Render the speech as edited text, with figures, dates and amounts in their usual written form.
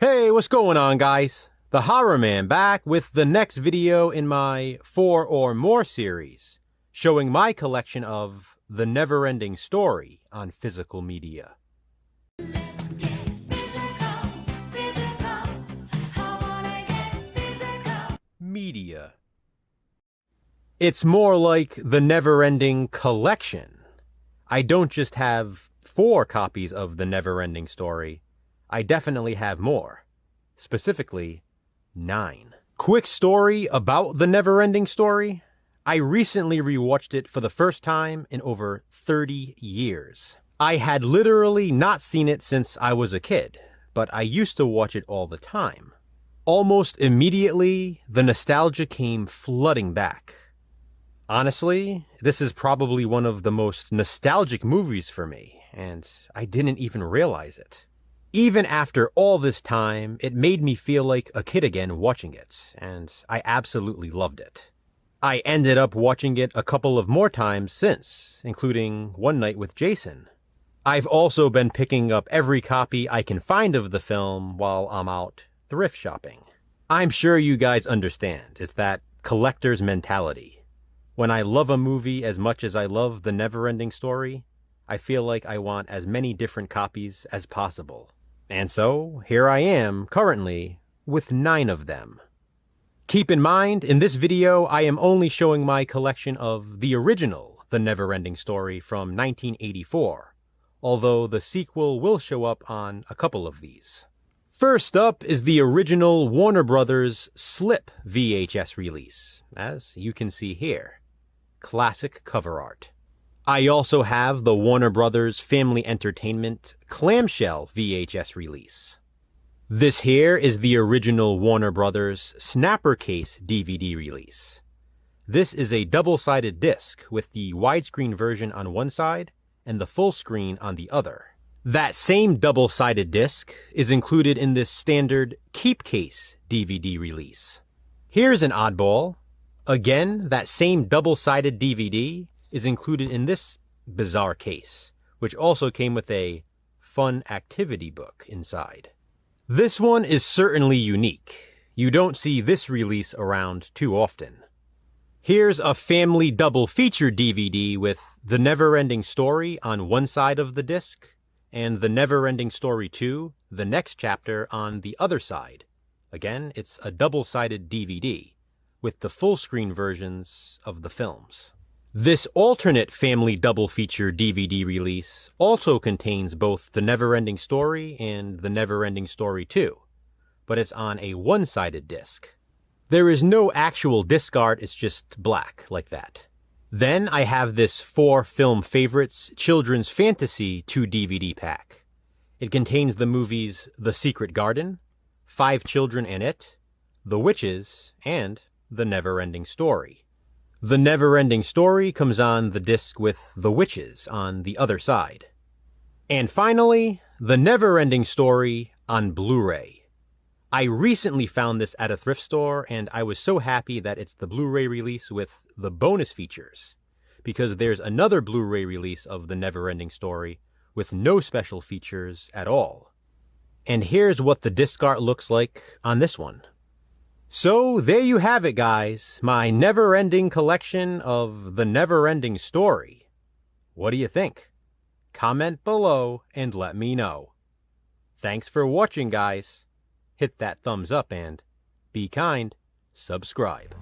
Hey, what's going on, guys? The Horror Man back with the next video in my 4 or More series, showing my collection of The Neverending Story on physical media. Let's get physical, physical. I wanna get physical. Media. It's more like the Neverending Collection. I don't just have 4 copies of The Neverending Story. I definitely have more. Specifically, 9. Quick story about The Neverending Story. I recently rewatched it for the first time in over 30 years. I had literally not seen it since I was a kid, but I used to watch it all the time. Almost immediately, the nostalgia came flooding back. Honestly, this is probably one of the most nostalgic movies for me, and I didn't even realize it. Even after all this time, it made me feel like a kid again watching it, and I absolutely loved it. I ended up watching it a couple of more times since, including one night with Jason. I've also been picking up every copy I can find of the film while I'm out thrift shopping. I'm sure you guys understand, it's that collector's mentality. When I love a movie as much as I love The Neverending Story, I feel like I want as many different copies as possible. And so, here I am, currently, with 9 of them. Keep in mind, in this video, I am only showing my collection of the original The Neverending Story from 1984, although the sequel will show up on a couple of these. First up is the original Warner Brothers Slip VHS release, as you can see here. Classic cover art. I also have the Warner Brothers Family Entertainment Clamshell VHS release. This here is the original Warner Brothers Snapper Case DVD release. This is a double-sided disc with the widescreen version on one side and the full screen on the other. That same double-sided disc is included in this standard Keep Case DVD release. Here's an oddball. Again, that same double-sided DVD is included in this bizarre case, which also came with a fun activity book inside. This one is certainly unique. You don't see this release around too often. Here's a family double feature DVD with The Neverending Story on one side of the disc, and The Neverending Story 2, the next chapter, on the other side. Again, it's a double-sided DVD, with the full-screen versions of the films. This alternate family double feature DVD release also contains both The Neverending Story and The Neverending Story 2, but it's on a one-sided disc. There is no actual disc art, it's just black, like that. Then I have this 4 Film Favorites Children's Fantasy 2 DVD pack. It contains the movies The Secret Garden, 5 Children and It, The Witches, and The Neverending Story. The Neverending Story comes on the disc with The Witches on the other side. And finally, The Neverending Story on Blu-ray. I recently found this at a thrift store, and I was so happy that it's the Blu-ray release with the bonus features, because there's another Blu-ray release of The Neverending Story with no special features at all. And here's what the disc art looks like on this one. So, there you have it, guys, my never-ending collection of The Neverending Story. What do you think? Comment below and let me know. Thanks for watching, guys. Hit that thumbs up and, be kind, subscribe.